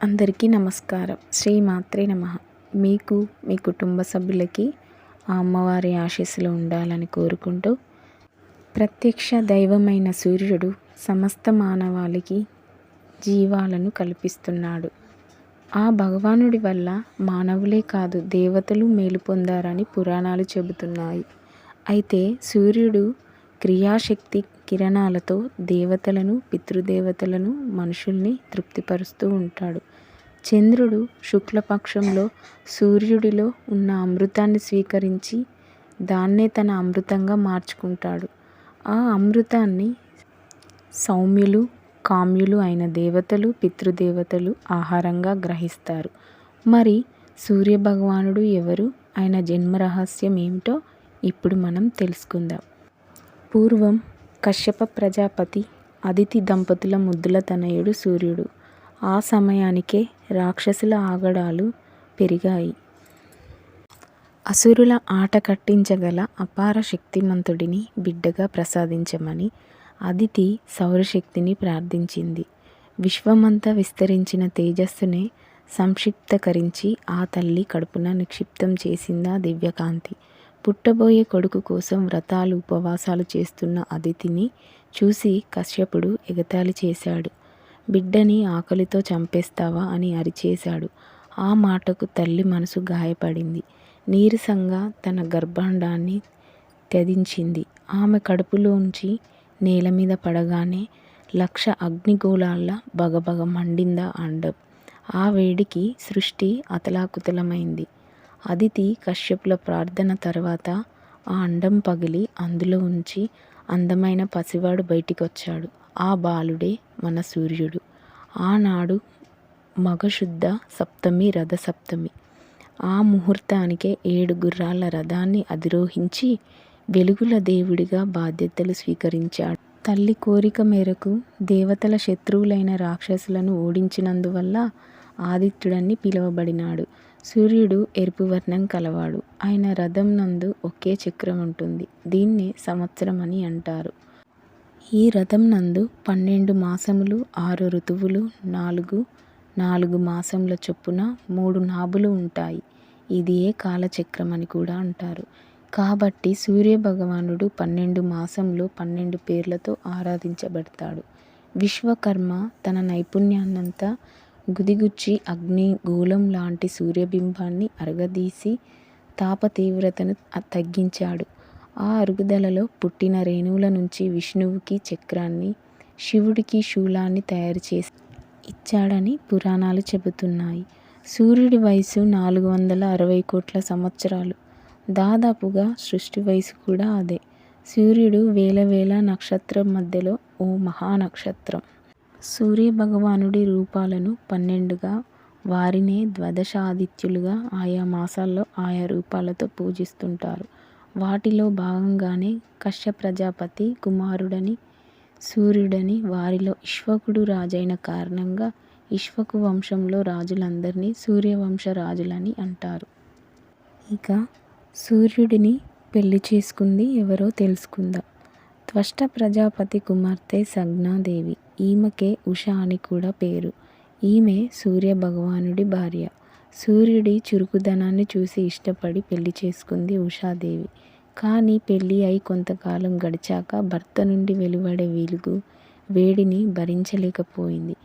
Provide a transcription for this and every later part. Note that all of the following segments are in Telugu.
అందరికీ నమస్కారం. శ్రీమాత్రే నమః. మీకు మీ కుటుంబ సభ్యులకి ఆ అమ్మవారి ఆశీస్సులు ఉండాలని కోరుకుంటూ, ప్రత్యక్ష దైవమైన సూర్యుడు సమస్త మానవాళికి జీవాలను కల్పిస్తున్నాడు. ఆ భగవానుడి వల్ల మానవులే కాదు దేవతలు మేలు పొందారని పురాణాలు చెబుతున్నాయి. అయితే సూర్యుడు క్రియాశక్తి కిరణాలతో దేవతలను, పితృదేవతలను, మనుషుల్ని తృప్తిపరుస్తూ ఉంటాడు. చంద్రుడు శుక్లపక్షంలో సూర్యుడిలో ఉన్న అమృతాన్ని స్వీకరించి దాన్నే తన అమృతంగా మార్చుకుంటాడు. ఆ అమృతాన్ని సౌమ్యులు, కామ్యులు అయిన దేవతలు, పితృదేవతలు ఆహారంగా గ్రహిస్తారు. మరి సూర్యభగవానుడు ఎవరు? ఆయన జన్మ రహస్యం ఏమిటో ఇప్పుడు మనం తెలుసుకుందాం. పూర్వం కశ్యప ప్రజాపతి అదితి దంపతుల ముద్దుల తనయుడు సూర్యుడు. ఆ సమయానికే రాక్షసుల ఆగడాలు పెరిగాయి. అసురుల ఆట కట్టించగల అపార శక్తిమంతుడిని బిడ్డగా ప్రసాదించమని అదితి సౌరశక్తిని ప్రార్థించింది. విశ్వమంతా విస్తరించిన తేజస్సునే సంక్షిప్తకరించి ఆ తల్లి కడుపున నిక్షిప్తం చేసిందా దివ్యకాంతి. పుట్టబోయే కొడుకు కోసం వ్రతాలు, ఉపవాసాలు చేస్తున్న అదితిని చూసి కశ్యపుడు ఎగతాళి చేశాడు. బిడ్డని ఆకలితో చంపేస్తావా అని అరిచేశాడు. ఆ మాటకు తల్లి మనసు గాయపడింది. నీరసంగా తన గర్భాండాన్ని త్యజించింది. ఆమె కడుపులోంచి నేల మీద పడగానే 1,00,000 అగ్నిగోళాల్లా బగబగ మండిందా అండం. ఆ వేడికి సృష్టి అతలాకుతలమైంది. అదితి కశ్యపుల ప్రార్థన తర్వాత ఆ అండం పగిలి అందులో ఉంచి అందమైన పసివాడు బయటికొచ్చాడు. ఆ బాలుడే మన సూర్యుడు. ఆనాడు మఘశుద్ధ సప్తమి, రథసప్తమి. ఆ ముహూర్తానికే 7 గుర్రాల రథాన్ని అధిరోహించి వెలుగుల దేవుడిగా బాధ్యతలు స్వీకరించాడు. తల్లి కోరిక మేరకు దేవతల శత్రువులైన రాక్షసులను ఓడించినందువల్ల ఆదిత్యుడని పిలువబడినాడు. సూర్యుడు ఎరుపు వర్ణం కలవాడు. ఆయన రథం నందు ఒకే చక్రం ఉంటుంది. దీన్నే సంవత్సరం అని అంటారు. ఈ రథం నందు 12 మాసములు, 6 ఋతువులు, 4 మాసముల చొప్పున 3 నాభులు ఉంటాయి. ఇదియే కాలచక్రం అని కూడా అంటారు. కాబట్టి సూర్యభగవానుడు 12 మాసంలో 12 పేర్లతో ఆరాధించబడతాడు. విశ్వకర్మ తన నైపుణ్యాన్నంతా గుదిగుచ్చి అగ్ని గోళం లాంటి సూర్యబింబాన్ని అరగదీసి తాప తీవ్రతను తగ్గించాడు. ఆ అరుగుదలలో పుట్టిన రేణువుల నుంచి విష్ణువుకి చక్రాన్ని, శివుడికి శూలాన్ని తయారు చేసి ఇచ్చాడని పురాణాలు చెబుతున్నాయి. సూర్యుడి వయసు 460 కోట్ల సంవత్సరాలు. దాదాపుగా సృష్టి వయసు కూడా అదే. సూర్యుడు వేల వేల నక్షత్రం మధ్యలో ఓ మహానక్షత్రం. సూర్యభగవానుడి రూపాలను 12గా, వారినే ద్వాదశాదిత్యులుగా ఆయా మాసాల్లో ఆయా రూపాలతో పూజిస్తుంటారు. వాటిలో భాగంగానే కశ్యప ప్రజాపతి కుమారుడని సూర్యుడని, వారిలో ఇక్ష్వాకుడు రాజైన కారణంగా ఇక్ష్వాకు వంశంలో రాజులందరినీ సూర్యవంశ రాజులని అంటారు. ఇక సూర్యుడిని పెళ్లి చేసుకుంది ఎవరో తెలుసుకుందాం. త్వష్ట ప్రజాపతి కుమార్తె సగ్నాదేవి. ఈమెకే ఉష అని కూడా పేరు. ఈమె సూర్యభగవానుడి భార్య. సూర్యుడి చురుకుదనాన్ని చూసి ఇష్టపడి పెళ్లి చేసుకుంది ఉషాదేవి. కానీ పెళ్లి అయి కొంతకాలం గడిచాక భర్త నుండి వెలువడే వెలుగు, వేడిని భరించలేకపోయింది.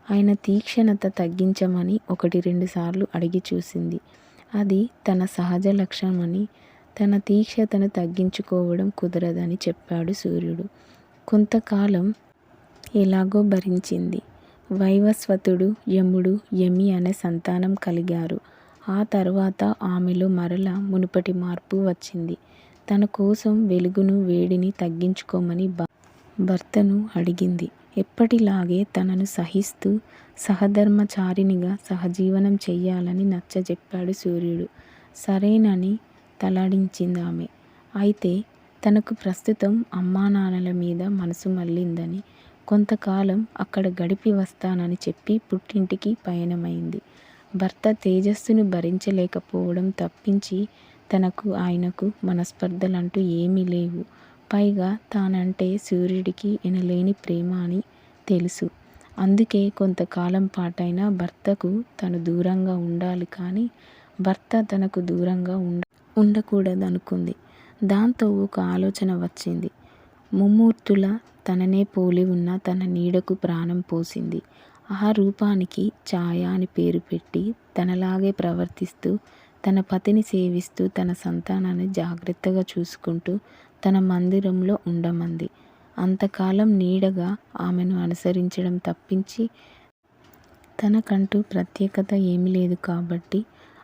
ఆయన తీక్షణత తగ్గించమని 1-2 సార్లు అడిగి చూసింది. అది తన సహజ లక్షణమని, తన తీక్షణతను తగ్గించుకోవడం కుదరదని చెప్పాడు సూర్యుడు. కొంతకాలం ఎలాగో భరించింది. వైవస్వతుడు, యముడు, యమి అనే సంతానం కలిగారు. ఆ తర్వాత ఆమెలో మరల మునుపటి మార్పు వచ్చింది. తన కోసం వెలుగును, వేడిని తగ్గించుకోమని భర్తను అడిగింది. ఎప్పటిలాగే తనను సహిస్తూ సహధర్మచారిణిగా సహజీవనం చెయ్యాలని నచ్చజెప్పాడు సూర్యుడు. సరేనని తలాడించిందామె. అయితే తనకు ప్రస్తుతం అమ్మానాన్నల మీద మనసు మళ్లిందని, కొంతకాలం అక్కడ గడిపి వస్తానని చెప్పి పుట్టింటికి పయనమైంది. భర్త తేజస్సును భరించలేకపోవడం తప్పించి తనకు ఆయనకు మనస్పర్ధలంటూ ఏమీ లేవు. పైగా తానంటే సూర్యుడికి ఎనలేని ప్రేమ అని తెలుసు. అందుకే కొంతకాలం పాటైనా భర్తకు తను దూరంగా ఉండాలి కానీ భర్త తనకు దూరంగా ఉండకూడదనుకుంది. దాంతో ఒక ఆలోచన వచ్చింది. ముమ్మూర్తులా తననే పోలి ఉన్న తన నీడకు ప్రాణం పోసింది. ఆ రూపానికి ఛాయ అని పేరు పెట్టి తనలాగే ప్రవర్తిస్తూ తన పతిని సేవిస్తూ తన సంతానాన్ని జాగ్రత్తగా చూసుకుంటూ తన మందిరంలో ఉండమంది. అంతకాలం నీడగా ఆమెను అనుసరించడం తప్పించి తనకంటూ ప్రత్యేకత ఏమీ లేదు కాబట్టి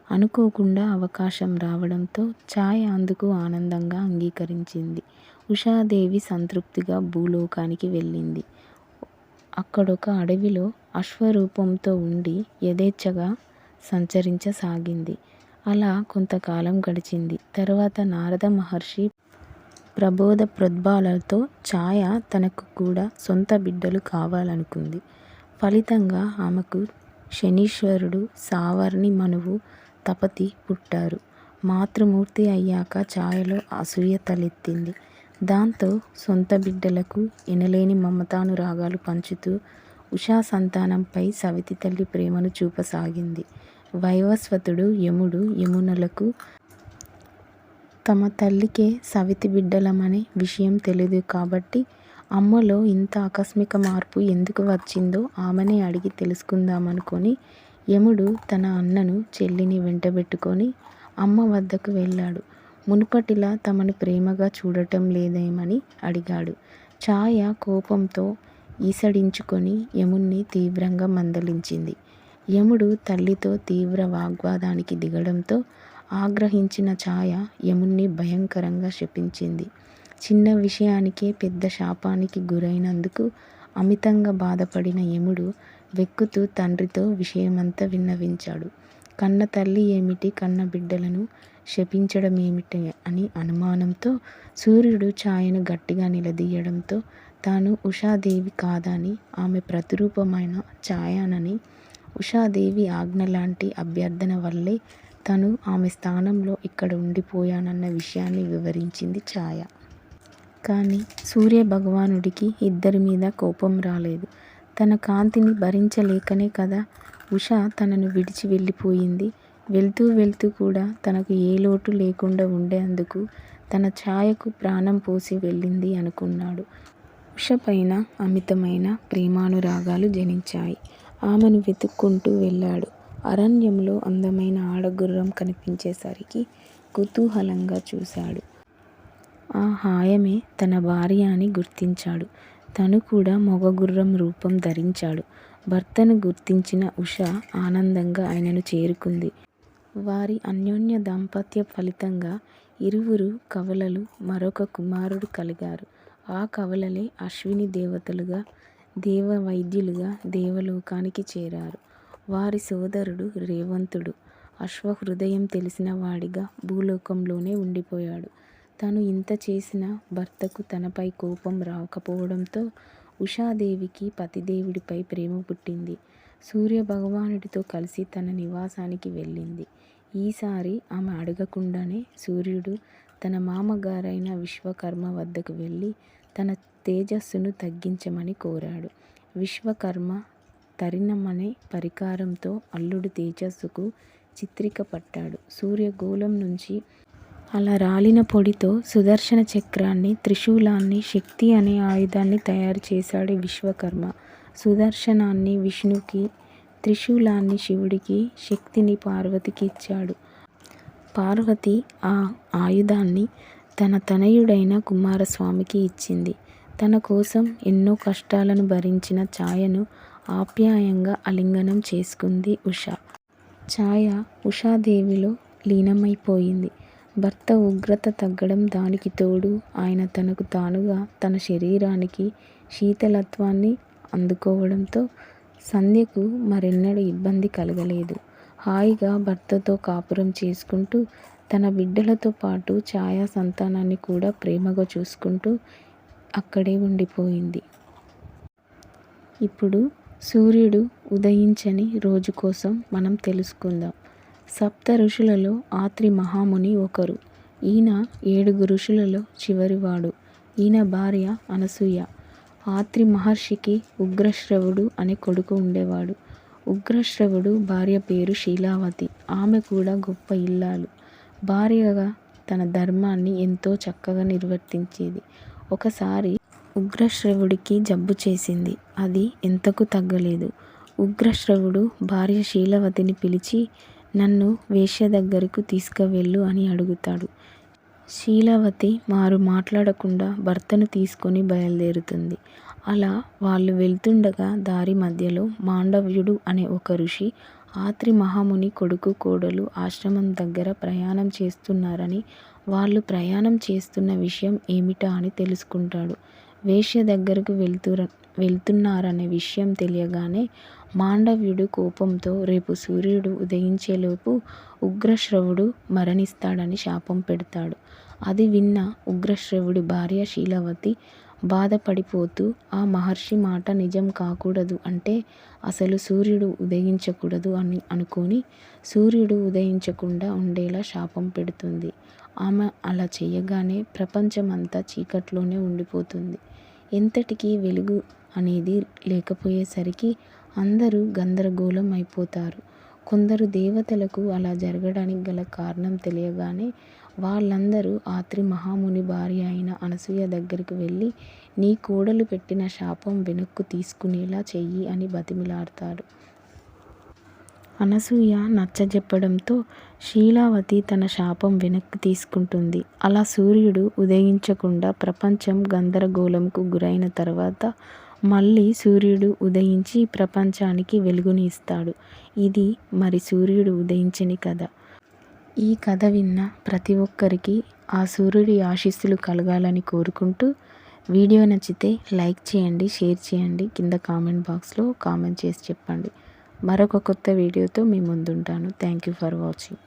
అనుకోకుండా అవకాశం రావడంతో ఛాయ అందుకు ఆనందంగా అంగీకరించింది. ఉషాదేవి సంతృప్తిగా భూలోకానికి వెళ్ళింది. అక్కడొక అడవిలో అశ్వరూపంతో ఉండి యథేచ్ఛగా సంచరించసాగింది. అలా కొంతకాలం గడిచింది. తరువాత నారద మహర్షి ప్రబోధ ప్రోద్బలాలతో ఛాయ తనకు కూడా సొంత బిడ్డలు కావాలనుకుంది. ఫలితంగా ఆమెకు శనీశ్వరుడు, సావర్ణి, మనువు, తపతి పుట్టారు. మాతృమూర్తి అయ్యాక ఛాయలో అసూయ తలెత్తింది. దాంతో సొంత బిడ్డలకు ఎనలేని మమతానురాగాలు పంచుతూ ఉషా సంతానంపై సవితి తల్లి ప్రేమను చూపసాగింది. వైవస్వతుడు, యముడు, యమునలకు తమ తల్లికే సవితి బిడ్డలమనే విషయం తెలియదు కాబట్టి అమ్మలో ఇంత ఆకస్మిక మార్పు ఎందుకు వచ్చిందో ఆమెనే అడిగి తెలుసుకుందామనుకొని యముడు తన అన్నను, చెల్లిని వెంటబెట్టుకొని అమ్మ వద్దకు వెళ్ళాడు. మునుపటిలా తమను ప్రేమగా చూడటం లేదేమని అడిగాడు. ఛాయ కోపంతో ఈసడించుకొని యముణ్ణి తీవ్రంగా మందలించింది. యముడు తల్లితో తీవ్ర వాగ్వాదానికి దిగడంతో ఆగ్రహించిన ఛాయ యముణ్ణి భయంకరంగా శపించింది. చిన్న విషయానికే పెద్ద శాపానికి గురైనందుకు అమితంగా బాధపడిన యముడు వెక్కుతూ తండ్రితో విషయమంతా విన్నవించాడు. కన్న తల్లి ఏమిటి, కన్న బిడ్డలను శపించడమేమిటి అని అనుమానంతో సూర్యుడు ఛాయను గట్టిగా నిలదీయడంతో తాను ఉషాదేవి కాదని, ఆమె ప్రతిరూపమైన ఛాయనని, ఉషాదేవి ఆజ్ఞలాంటి అభ్యర్థన వల్లే తను ఆమె స్థానంలో ఇక్కడ ఉండిపోయానన్న విషయాన్ని వివరించింది ఛాయ. కానీ సూర్యభగవానుడికి ఇద్దరి మీద కోపం రాలేదు. తన కాంతిని భరించలేకనే కదా ఉష తనను విడిచి వెళ్ళిపోయింది. వెళ్తూ వెళ్తూ కూడా తనకు ఏ లోటు లేకుండా ఉండేందుకు తన ఛాయకు ప్రాణం పోసి వెళ్ళింది అనుకున్నాడు. ఉష పైన అమితమైన ప్రేమానురాగాలు జనించాయి. ఆమెను వెతుక్కుంటూ వెళ్ళాడు. అరణ్యంలో అందమైన ఆడగుర్రం కనిపించేసరికి కుతూహలంగా చూశాడు. ఆ హాయమే తన భార్య అని గుర్తించాడు. తను కూడా మగగుర్రం రూపం ధరించాడు. భర్తను గుర్తించిన ఉష ఆనందంగా ఆయనను చేరుకుంది. వారి అన్యోన్య దాంపత్య ఫలితంగా ఇరువురు కవలలు, మరొక కుమారుడు కలిగారు. ఆ కవలలే అశ్విని దేవతలుగా, దేవవైద్యులుగా దేవలోకానికి చేరారు. వారి సోదరుడు రేవంతుడు అశ్వహృదయం తెలిసిన వాడిగా భూలోకంలోనే ఉండిపోయాడు. తను ఇంత చేసినా భర్తకు తనపై కోపం రాకపోవడంతో ఉషాదేవికి పతిదేవుడిపై ప్రేమ పుట్టింది. సూర్యభగవానుడితో కలిసి తన నివాసానికి వెళ్ళింది. ఈసారి ఆమె అడగకుండానే సూర్యుడు తన మామగారైన విశ్వకర్మ వద్దకు వెళ్ళి తన తేజస్సును తగ్గించమని కోరాడు. విశ్వకర్మ తరినమనే పరికారంతో అల్లుడి తేజస్సుకు చిత్రిక పట్టాడు. సూర్యగోళం నుంచి అలా రాలిన పొడితో సుదర్శన చక్రాన్ని, త్రిశూలాన్ని, శక్తి అనే ఆయుధాన్ని తయారు చేశాడు విశ్వకర్మ. సుదర్శనాన్ని విష్ణుకి, త్రిశూలాన్ని శివుడికి, శక్తిని పార్వతికి ఇచ్చాడు. పార్వతి ఆ ఆయుధాన్ని తన తనయుడైన కుమారస్వామికి ఇచ్చింది. తన కోసం ఎన్నో కష్టాలను భరించిన ఛాయను ఆప్యాయంగా ఆలింగనం చేసుకుంది ఉష. ఛాయ ఉషాదేవిలో లీనమైపోయింది. భర్త ఉగ్రత తగ్గడం, దానికి తోడు ఆయన తనకు తానుగా తన శరీరానికి శీతలత్వాన్ని అందుకోవడంతో సంధ్యకు మరెన్నడూ ఇబ్బంది కలగలేదు. హాయిగా భర్తతో కాపురం చేసుకుంటూ తన బిడ్డలతో పాటు ఛాయా సంతానాన్ని కూడా ప్రేమగా చూసుకుంటూ అక్కడే ఉండిపోయింది. ఇప్పుడు సూర్యుడు ఉదయించని రోజు కోసం మనం తెలుసుకుందాం. సప్త ఋషులలో ఆత్రి మహాముని ఒకరు. ఈయన 7 ఋషులలో చివరివాడు. ఈయన భార్య అనసూయ. ఆత్రి మహర్షికి ఉగ్రశ్రవుడు అనే కొడుకు ఉండేవాడు. ఉగ్రశ్రవుడు భార్య పేరు శీలావతి. ఆమె కూడా గొప్ప ఇల్లాలు. భార్యగా తన ధర్మాన్ని ఎంతో చక్కగా నిర్వర్తించేది. ఒకసారి ఉగ్రశ్రవుడికి జబ్బు చేసింది. అది ఎంతకు తగ్గలేదు. ఉగ్రశ్రవుడు భార్య శీలవతిని పిలిచి, నన్ను వేశ్య దగ్గరకు తీసుకువెళ్ళు అని అడుగుతాడు. శీలవతి మారు మాట్లాడకుండా భర్తను తీసుకొని బయలుదేరుతుంది. అలా వాళ్ళు వెళ్తుండగా దారి మధ్యలో మాండవ్యుడు అనే ఒక ఋషి ఆత్రి మహాముని కొడుకు కోడలు ఆశ్రమం దగ్గర ప్రయాణం చేస్తున్నారని, వాళ్ళు ప్రయాణం చేస్తున్న విషయం ఏమిటా అని తెలుసుకుంటాడు. వేశ్య దగ్గరకు వెళ్తున్నారనే విషయం తెలియగానే మాండవ్యుడు కోపంతో రేపు సూర్యుడు ఉదయించేలోపు ఉగ్రశ్రవుడు మరణిస్తాడని శాపం పెడతాడు. అది విన్న ఉగ్రశ్రవుడి భార్య శీలవతి బాధపడిపోతూ, ఆ మహర్షి మాట నిజం కాకూడదు అంటే అసలు సూర్యుడు ఉదయించకూడదు అని అనుకొని సూర్యుడు ఉదయించకుండా ఉండేలా శాపం పెడుతుంది. ఆమె అలా చేయగానే ప్రపంచమంతా చీకట్లోనే ఉండిపోతుంది. ఎంతటికీ వెలుగు అనేది లేకపోయేసరికి అందరూ గందరగోళం అయిపోతారు. కొందరు దేవతలకు అలా జరగడానికి గల కారణం తెలియగానే వాళ్ళందరూ ఆత్రి మహాముని భార్య అయిన అనసూయ దగ్గరికి వెళ్ళి, నీ కోడలు పెట్టిన శాపం వెనక్కు తీసుకునేలా చెయ్యి అని బతిమిలాడతాడు. అనసూయ నచ్చజెప్పడంతో శీలావతి తన శాపం వెనక్కి తీసుకుంటుంది. అలా సూర్యుడు ఉదయించకుండా ప్రపంచం గందరగోళంకు గురైన తర్వాత మళ్ళీ సూర్యుడు ఉదయించి ప్రపంచానికి వెలుగుని ఇస్తాడు. ఇది మరి సూర్యుడు ఉదయించని కథ. ఈ కథ విన్న ప్రతి ఒక్కరికి ఆ సూర్యుడి ఆశీస్సులు కలగాలని కోరుకుంటూ, వీడియో నచ్చితే లైక్ చేయండి, షేర్ చేయండి, కింద కామెంట్ బాక్స్లో కామెంట్ చేసి చెప్పండి. మరొక కొత్త వీడియోతో మీ ముందుంటాను. Thank you for watching.